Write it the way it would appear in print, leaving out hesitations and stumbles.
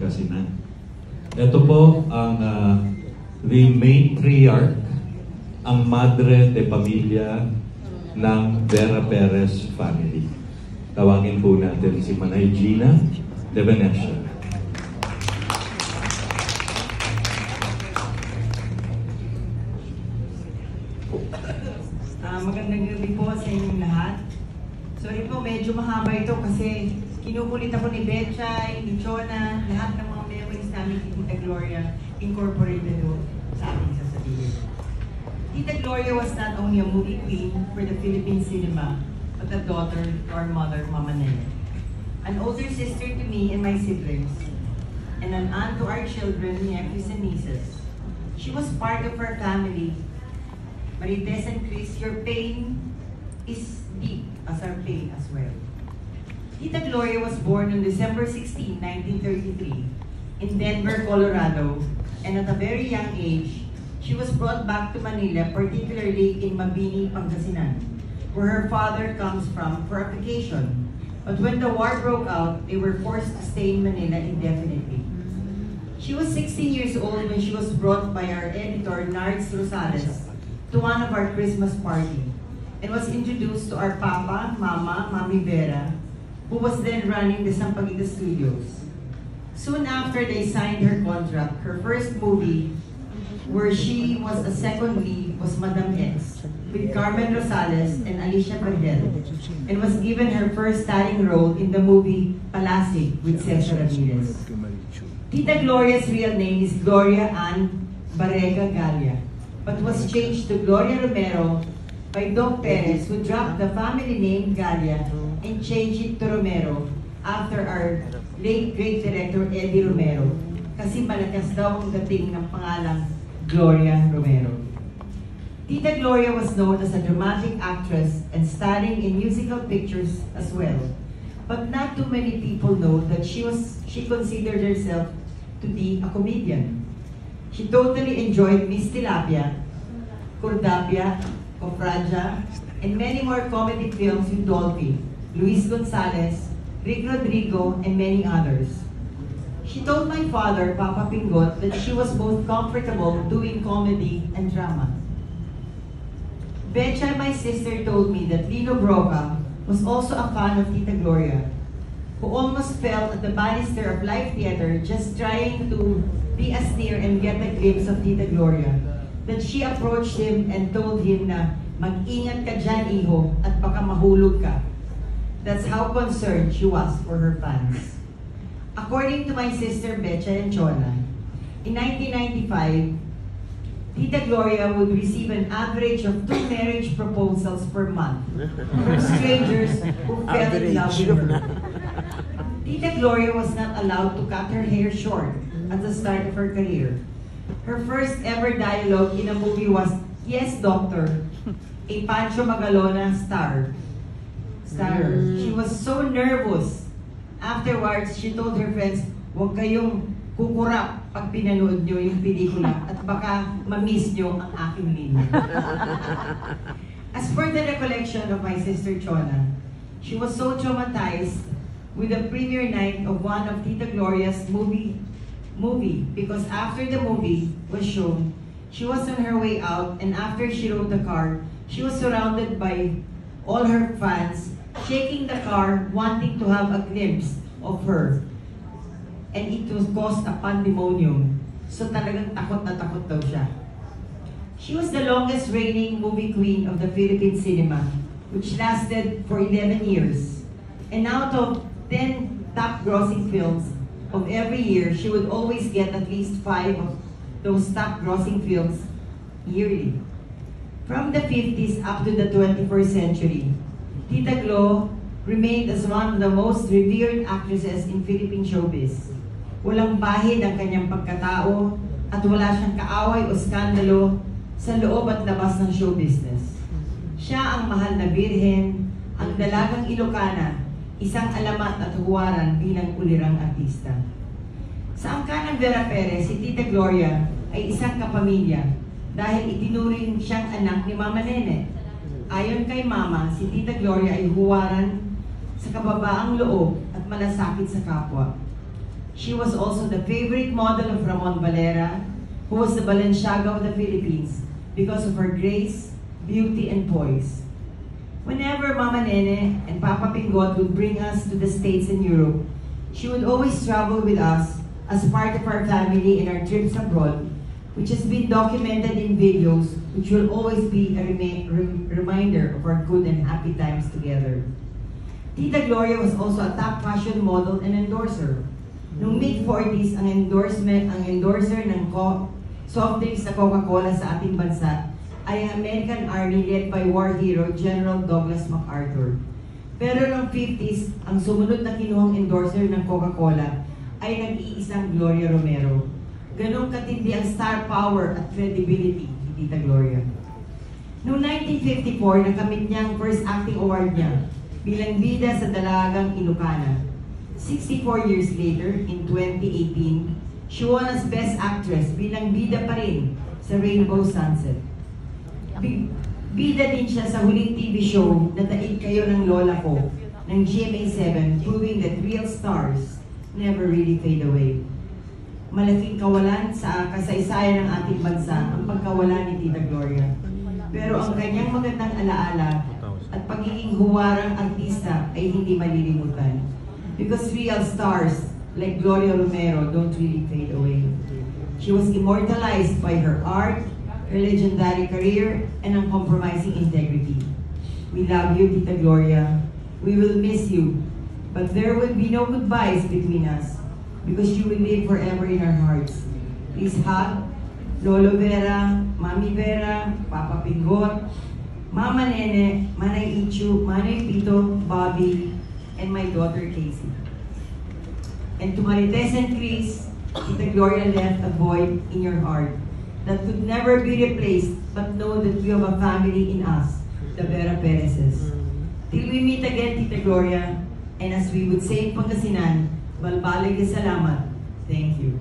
Pangasinan. Ito po ang the matriarch, ang madre de pamilya ng Vera Perez family. Tawagin po natin si Manay Gina de Venecia. Magandang gabi po sa inyong lahat. Sorry po, medyo mahaba ito kasi kinukulit ako ni Betchay, ni Chona, lahat ng mga memories namin ni Tita Gloria incorporated sa ating sasabihin. Tita Gloria was not only a movie queen for the Philippine cinema, but a daughter to our mother, Mama Nene. An older sister to me and my siblings, and an aunt to our children, nephews and nieces. She was part of our family. Marites and Chris, your pain is deep as our pain as well. Tita Gloria was born on December 16, 1933 in Denver, Colorado, and at a very young age, she was brought back to Manila, particularly in Mabini, Pangasinan, where her father comes from for a vacation. But when the war broke out, they were forced to stay in Manila indefinitely. She was 16 years old when she was brought by our editor, Nards Rosales, to one of our Christmas party, and was introduced to our Papa, Mama, Mami Vera, who was then running the Sampaguita Studios. Soon after they signed her contract, her first movie, where she was a second lead, was Madam X, with Carmen Rosales and Alicia Pardel, and was given her first starring role in the movie Palasig with Cesar Ramirez. Tita Gloria's real name is Gloria Ann Barrega Galia, but was changed to Gloria Romero by Doc Perez, who dropped the family name Galia and changed it to Romero after our late great director Eddie Romero, kasi malakas daw ang dating ng pangalang Gloria Romero. Tita Gloria was known as a dramatic actress and starring in musical pictures as well, but not too many people know that she considered herself to be a comedian. She totally enjoyed Miss Tilapia, Cordapia, Cofradia, and many more comedy films with Dolphy, Luis Gonzalez, Rick Rodrigo, and many others. She told my father, Papa Pingot, that she was both comfortable doing comedy and drama. Betcha, my sister, told me that Lino Broca was also a fan of Tita Gloria, who almost fell at the banister of Live Theater just trying to be as near and get a glimpse of Tita Gloria, that she approached him and told him na, mag-ingat ka dyan, iho, at baka mahulog ka. That's how concerned she was for her fans. According to my sister Betcha and Chona, in 1995, Tita Gloria would receive an average of 2 marriage proposals per month from strangers who fell in love with her. Tita Gloria was not allowed to cut her hair short at the start of her career. Her first ever dialogue in a movie was, "Yes, Doctor," a Pancho Magalona star. She was so nervous. Afterwards, she told her friends, "Huwag kayong kukurap pag pinanood nyo yung pelikula at baka ma-miss nyo ang aking linya." As per the recollection of my sister Chona, she was so traumatized with the premiere night of one of Tita Gloria's movie because after the movie was shown, she was on her way out, and after she rode the car, she was surrounded by all her fans, shaking the car, wanting to have a glimpse of her. And it was caused a pandemonium. So talagang takot na takot daw siya. She was the longest reigning movie queen of the Philippine cinema, which lasted for 11 years. And out of 10 top grossing films of every year, she would always get at least 5 of those top grossing films yearly. From the 50s up to the 21st century, Tita Glo remained as one of the most revered actresses in Philippine showbiz. Walang bahid ang kanyang pagkatao at wala siyang kaaway o skandalo sa loob at labas ng show business. Siya ang mahal na birhen, ang dalagang Ilocana, isang alamat at huwaran bilang ulirang artista. Sa angka ng Vera Perez, si Tita Gloria ay isang kapamilya dahil itinuring siyang anak ni Mama Nene. Ayon kay Mama, si Tita Gloria ay huwaran sa kababaang loob at malasakit sa kapwa. She was also the favorite model of Ramon Valera, who was the Balenciaga of the Philippines because of her grace, beauty, and poise. Whenever Mama Nene and Papa Pingot would bring us to the States and Europe, she would always travel with us as part of our family in our trips abroad, which has been documented in videos, which will always be a reminder of our good and happy times together. Tita Gloria was also a top fashion model and endorser. Noong mid-40s, ang endorser ng soft drinks na Coca-Cola sa ating bansa ay ang American Army led by war hero General Douglas MacArthur. Pero noong 50s, ang sumunod na kinuhang endorser ng Coca-Cola ay nag-iisang Gloria Romero. Ganong katindi ang star power at credibility ni Tita Gloria. Noong 1954, nakamit niya ang first acting award niya bilang bida sa Dalagang Ilocana. 64 years later, in 2018, she won as Best Actress bilang bida pa rin sa Rainbow Sunset. Bida din siya sa huling TV show na Daig Kayo ng Lola Ko ng GMA7, proving that real stars never really fade away. Malaking kawalan sa kasaysayan ng ating bansa ang pagkawala ni Tita Gloria. Pero ang kanyang magandang alaala at pagiging huwarang artista ay hindi malilimutan. Because real stars like Gloria Romero don't really fade away. She was immortalized by her art, her legendary career, and uncompromising integrity. We love you, Tita Gloria. We will miss you. But there will be no goodbyes between us because you will live forever in our hearts. Please hug Lolo Vera, Mami Vera, Papa Pingot, Mama Nene, Manay Ichu, Manay Pito, Bobby, and my daughter Casey. And to Marites and Chris, Tita Gloria left a void in your heart that could never be replaced, but know that we have a family in us, the Vera Perezes. Till we meet again, Tita Gloria, and as we would say in Pangasinan, balbalig de salamat. Thank you.